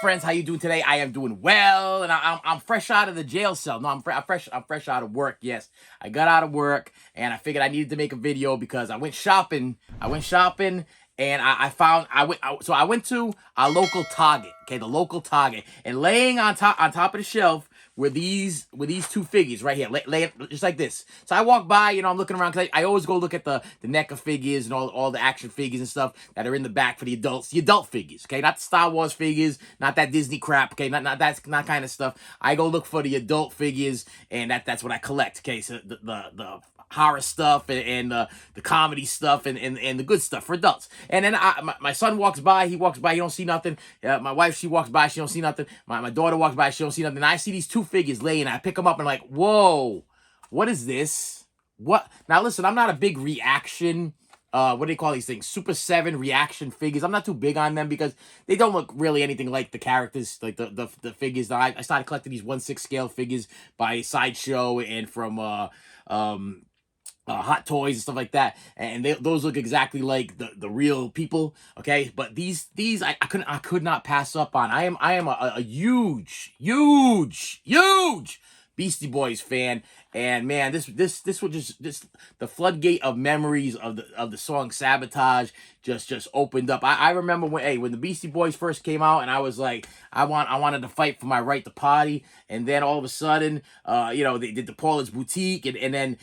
friends? How you doing today? I am doing well, and I'm fresh out of the jail cell. No, I'm fresh out of work. Yes, I got out of work, and I figured I needed to make a video because I went shopping. And I went to our local Target. Okay, the local Target, and laying on top of the shelf were these two figures right here, lay just like this. So I walk by, I'm looking around because I always go look at the NECA figures and all the action figures and stuff that are in the back for the adults, the adult figures. Okay, not the Star Wars figures, not that Disney crap. Okay, not that kind of stuff. I go look for the adult figures, and that's what I collect. Okay, so the horror stuff and the comedy stuff and the good stuff for adults. And then my son walks by, he don't see nothing. My wife, she walks by, she don't see nothing. My daughter walks by, she don't see nothing. And I see these two figures laying, I pick them up and I'm like, whoa, what is this? What? Now listen, I'm not a big ReAction, what do they call these things? SUPER7 ReAction figures. I'm not too big on them because they don't look really anything like the characters, like the figures. I started collecting these 1/6 scale figures by Sideshow and from Hot Toys and stuff like that, and those look exactly like the real people. Okay, but these I could not pass up on. I am a huge Beastie Boys fan, and man, this was just the floodgate of memories of the song Sabotage just opened up. I remember when the Beastie Boys first came out, and I was like, I wanted to fight for my right to party, and then all of a sudden, they did the Paulette's Boutique, and then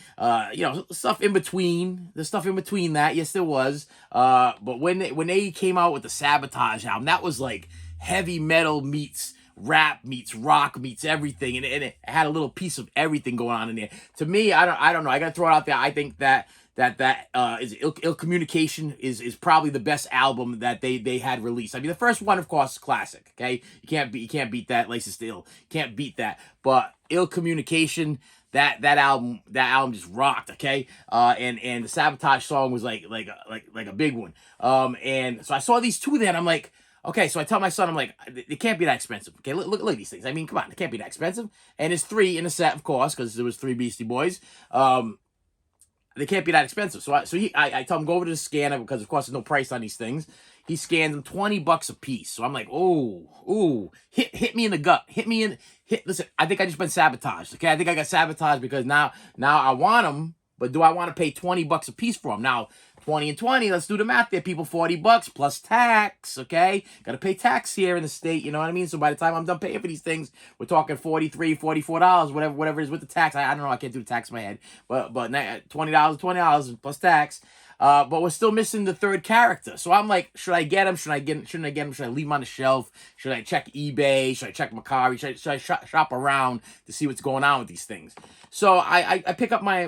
stuff in between, the stuff in between that, yes there was, but when they came out with the Sabotage album, that was like heavy metal meets rap meets rock meets everything, and it had a little piece of everything going on in there. To me, I don't know. I gotta throw it out there. I think that is Ill Communication is probably the best album that they had released. I mean, the first one, of course, is classic. Okay, you can't beat that. License to Ill, can't beat that. But Ill Communication, that album just rocked. Okay, and the Sabotage song was like a big one. And so I saw these two there, and I'm like, okay, so I tell my son, I'm like, they can't be that expensive. Okay, look at these things. I mean, come on, they can't be that expensive. And there's 3 in a set, of course, because there was 3 Beastie Boys. They can't be that expensive. So I tell him, go over to the scanner, because of course there's no price on these things. He scans them $20 a piece. So I'm like, ooh, hit me in the gut. Listen, I think I just been sabotaged. Okay, I think I got sabotaged because now I want them, but do I want to pay $20 a piece for them? Now, 20 and 20, let's do the math there, people. $40 plus tax, okay? Got to pay tax here in the state, you know what I mean? So by the time I'm done paying for these things, we're talking $43, $44, whatever it is with the tax. I don't know, I can't do the tax in my head. But $20 plus tax. But we're still missing the third character. So I'm like, should I get him? Shouldn't I get him? Should I leave him on the shelf? Should I check eBay? Should I check Macari? Should I shop around to see what's going on with these things? So I pick up my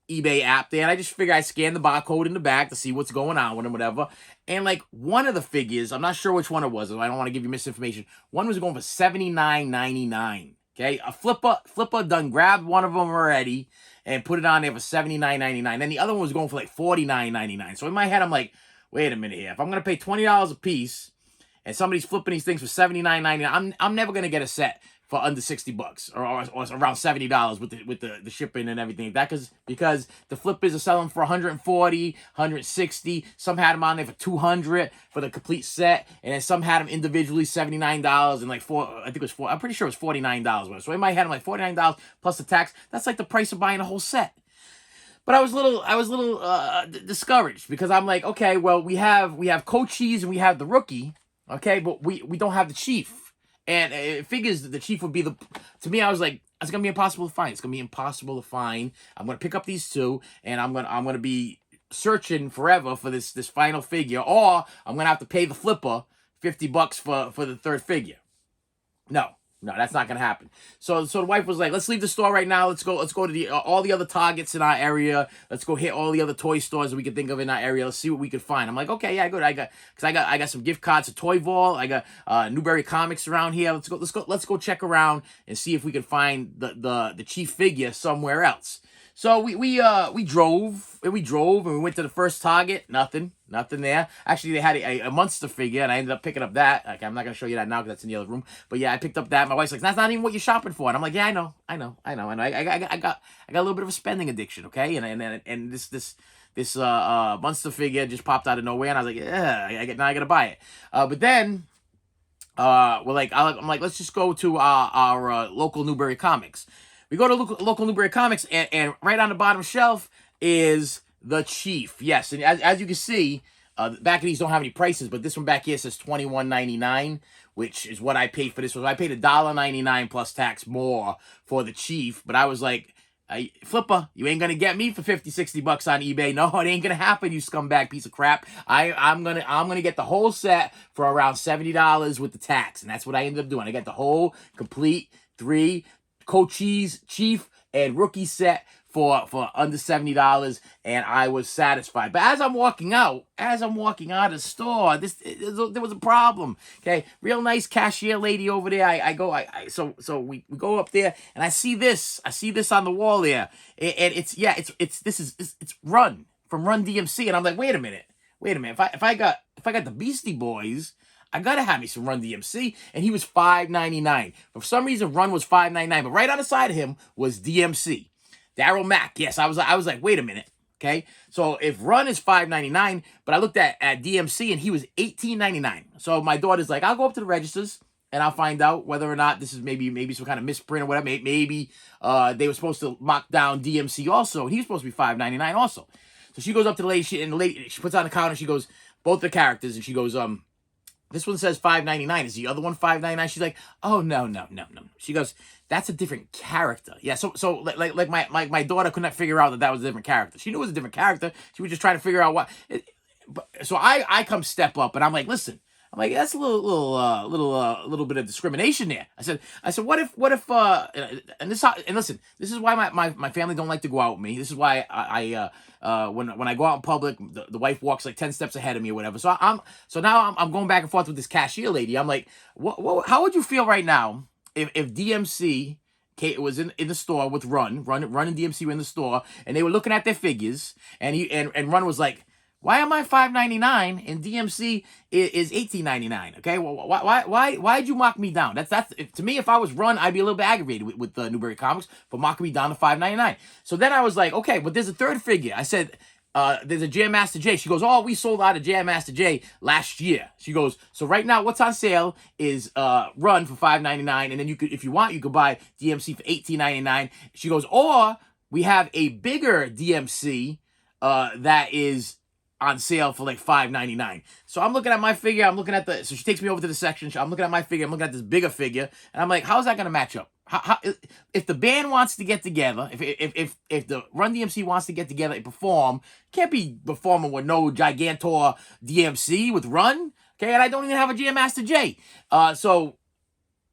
eBay app there, and I just figure I scan the barcode in the back to see what's going on with them, whatever. And like one of the figures, I'm not sure which one it was, so I don't want to give you misinformation. One was going for $79.99. Okay, a flipper done grabbed one of them already and put it on there for $79.99. Then the other one was going for like $49.99. So in my head, I'm like, wait a minute here. If I'm gonna pay $20 a piece, and somebody's flipping these things for $79.99, I'm never gonna get a set for under $60 or around $70 with the shipping and everything like that, because the flippers are selling for $140, $160. Some had them on there for $200 for the complete set, and then some had them individually $79 and like I think it was I'm pretty sure it was $49. So in my head, I'm like $49 plus the tax. That's like the price of buying a whole set. But I was a little discouraged, because I'm like, okay, well, we have Cochise and we have the rookie, okay, but we don't have the chief. And it figures that the chief would be to me, I was like, it's going to be impossible to find. It's going to be impossible to find. I'm going to pick up these two, and I'm going to be searching forever for this final figure, or I'm going to have to pay the flipper $50 for the third figure. No, that's not gonna happen. So the wife was like, let's leave the store right now. Let's go to all the other Targets in our area. Let's go hit all the other toy stores that we can think of in our area. Let's see what we can find. I'm like, okay, yeah, good. I got some gift cards to Toy Vault. I got Newberry Comics around here. Let's go check around and see if we can find the chief figure somewhere else. So we drove and we went to the first Target. Nothing there. Actually, they had a monster figure, and I ended up picking up that. Okay, I'm not gonna show you that now because that's in the other room. But yeah, I picked up that. My wife's like, that's not even what you're shopping for. And I'm like, yeah, I know. I got a little bit of a spending addiction, okay? And this monster figure just popped out of nowhere, and I was like, yeah, now I gotta buy it. But then I'm like, let's just go to our local Newbury Comics. We go to local Newbury Comics, and right on the bottom shelf is the Chief. Yes, and as you can see, back of these don't have any prices, but this one back here says $21.99, which is what I paid for this one. I paid $1.99 plus tax more for the Chief, but I was like, Flipper, you ain't gonna get me for 50, 60 bucks on eBay. No, it ain't gonna happen, you scumbag piece of crap. I'm gonna get the whole set for around $70 with the tax, and that's what I ended up doing. I got the whole complete 3 Cochise Chief and Rookie set for under $70, and I was satisfied. But as I'm walking out of the store, there was a problem. Okay, real nice cashier lady over there. So we go up there, and I see this on the wall there, and it's Run from Run DMC, and I'm like, wait a minute. If I got the Beastie Boys, I gotta have me some Run DMC, and he was $5.99. For some reason, Run was $5.99, but right on the side of him was DMC. Daryl Mack. Yes, I was like, wait a minute. Okay, so if Run is $5.99, but I looked at DMC and he was $18.99. So my daughter's like, I'll go up to the registers and I'll find out whether or not this is maybe some kind of misprint or whatever. Maybe they were supposed to mock down DMC also, and he was supposed to be $5.99 also. So she goes up to the lady, and the lady, she puts on the counter, and she goes, both the characters, and she goes, this one says $5.99. Is the other one $5.99? She's like, oh, no. She goes, that's a different character. Yeah, so like my daughter could not figure out that was a different character. She knew it was a different character. She was just trying to figure out what. So I come step up, and I'm like, listen. I'm like, that's a little bit of discrimination there. I said, what if and listen, this is why my family don't like to go out with me. This is why when I go out in public, the wife walks like 10 steps ahead of me or whatever. So now I'm going back and forth with this cashier lady. I'm like, how would you feel right now if DMC was in the store with Run and DMC were in the store, and they were looking at their figures, and Run was like, why am I $5.99 and DMC is $18.99? Okay, well, why'd you mock me down? That's to me. If I was Run, I'd be a little bit aggravated with the Newbury Comics for mocking me down to $5.99. So then I was like, okay, but there's a third figure. I said, there's a Jam Master Jay. She goes, oh, we sold out of Jam Master Jay last year. She goes, so right now what's on sale is Run for $5.99, and then if you want, you could buy DMC for $18.99. She goes, or we have a bigger DMC that is on sale for like $5.99. So I'm looking at my figure. So she takes me over to the section. I'm looking at my figure. I'm looking at this bigger figure, and I'm like, how's that gonna match up? How if the band wants to get together, if the Run DMC wants to get together and perform, can't be performing with no Gigantor DMC with Run. Okay, and I don't even have a Jam Master J. So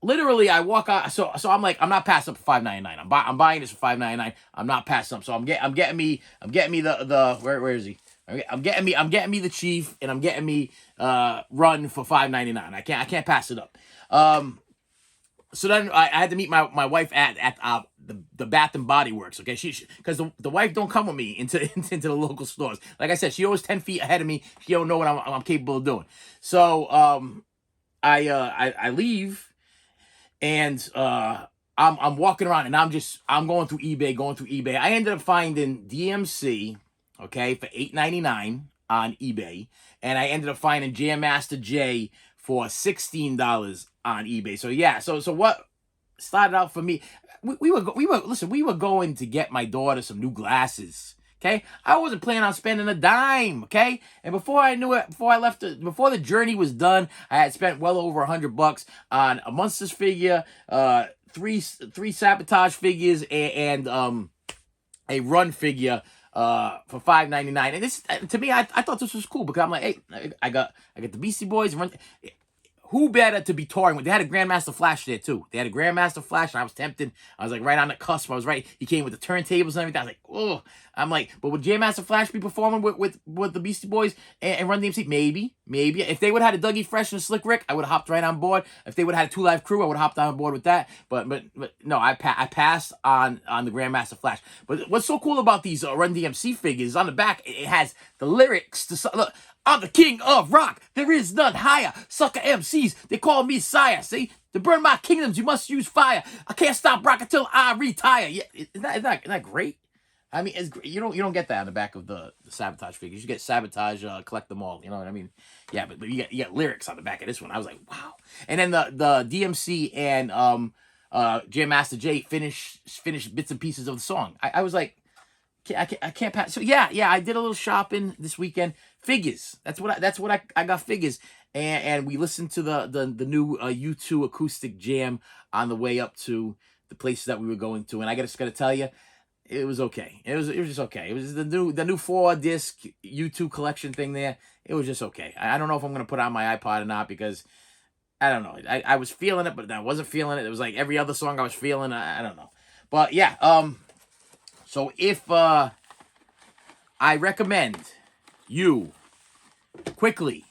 literally, I walk out. So I'm like, I'm not passing up for $5.99. I'm buying this for $5.99. I'm not passing up. So I'm getting me the where is he? I'm getting me the Chief, and I'm getting me Run for $5.99. I can't pass it up. So then I had to meet my wife at the Bath and Body Works. Okay, because the wife don't come with me into the local stores. Like I said, she always 10 feet ahead of me. She don't know what I'm capable of doing. So I leave, and I'm walking around, and I'm going through eBay. I ended up finding DMC, okay, for $8.99 on eBay, and I ended up finding Jam Master J for $16 on eBay. So yeah, so what started out for me, we were going to get my daughter some new glasses. Okay, I wasn't planning on spending a dime. Okay, and before I knew it, before the journey was done, I had spent well over $100 on a Monsters figure, three Sabotage figures, and a Run figure for $5.99. And this, to me, I thought this was cool, because I'm like, hey, I got the Beastie Boys. Who better to be touring with? They had a Grandmaster Flash there too. They had a Grandmaster Flash, and I was tempted. I was like right on the cusp. I was right. He came with the turntables and everything. I was like, oh. I'm like, but would Jam Master Flash be performing with the Beastie Boys and Run DMC? Maybe. If they would have had a Dougie Fresh and a Slick Rick, I would have hopped right on board. If they would have had a 2 Live Crew, I would have hopped on board with that. But no, I passed on the Grandmaster Flash. But what's so cool about these Run DMC figures, on the back, it has the lyrics to look. I'm the king of rock. There is none higher. Sucker MCs, they call me sire. See? To burn my kingdoms, you must use fire. I can't stop rock until I retire. Yeah, isn't that great? I mean, you don't get that on the back of the Sabotage figures. You get Sabotage, collect them all. You know what I mean? Yeah, but you get lyrics on the back of this one. I was like, wow. And then the DMC and Jam Master Jay finished bits and pieces of the song. I was like, I can't pass. So yeah, I did a little shopping this weekend. Figures. That's what I got, figures. And we listened to the new U2 acoustic jam on the way up to the places that we were going to. And I just gotta tell you, it was okay. It was just okay. It was the new 4-disc U2 collection thing there. It was just okay. I don't know if I'm gonna put it on my iPod or not, because I don't know. I was feeling it, but I wasn't feeling it. It was like every other song I was feeling. I don't know. But yeah, so if I recommend you quickly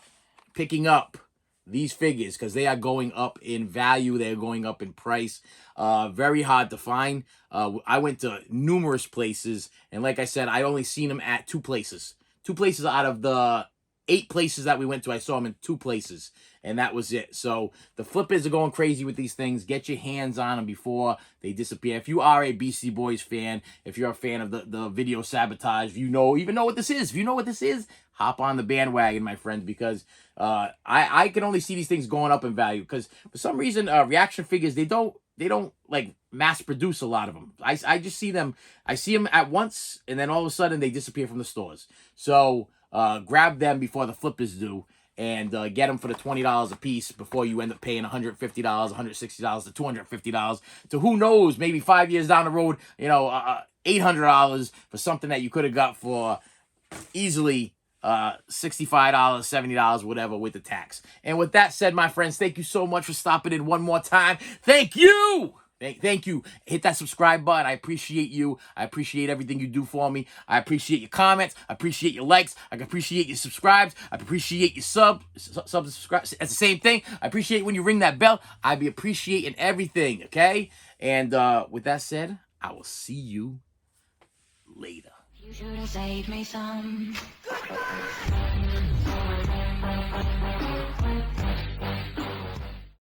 picking up these figures, because they are going up in value, they're going up in price. Very hard to find. I went to numerous places, and like I said, I only seen them at 2 places. 2 places out of the 8 places that we went to, I saw them in 2 places, and that was it. So the flippers are going crazy with these things. Get your hands on them before they disappear. If you are a Beastie Boys fan, if you're a fan of the video Sabotage, if you even know what this is, if you know what this is, hop on the bandwagon, my friends, because I can only see these things going up in value, because for some reason ReAction figures, they don't like mass produce a lot of them. I just see them. I see them at once, and then all of a sudden they disappear from the stores. So grab them before the flippers do, and get them for the $20 a piece before you end up paying $150, $160 to $250 to, who knows, maybe 5 years down the road, $800 for something that you could have got for easily $65, $70, whatever, with the tax. And with that said, my friends, thank you so much for stopping in one more time. Thank you. Thank you. Hit that subscribe button. I appreciate you. I appreciate everything you do for me. I appreciate your comments. I appreciate your likes. I appreciate your subscribes. I appreciate your subs and subscribes. That's the same thing. I appreciate when you ring that bell. I be appreciating everything, okay? And with that said, I will see you later. You should have saved me some.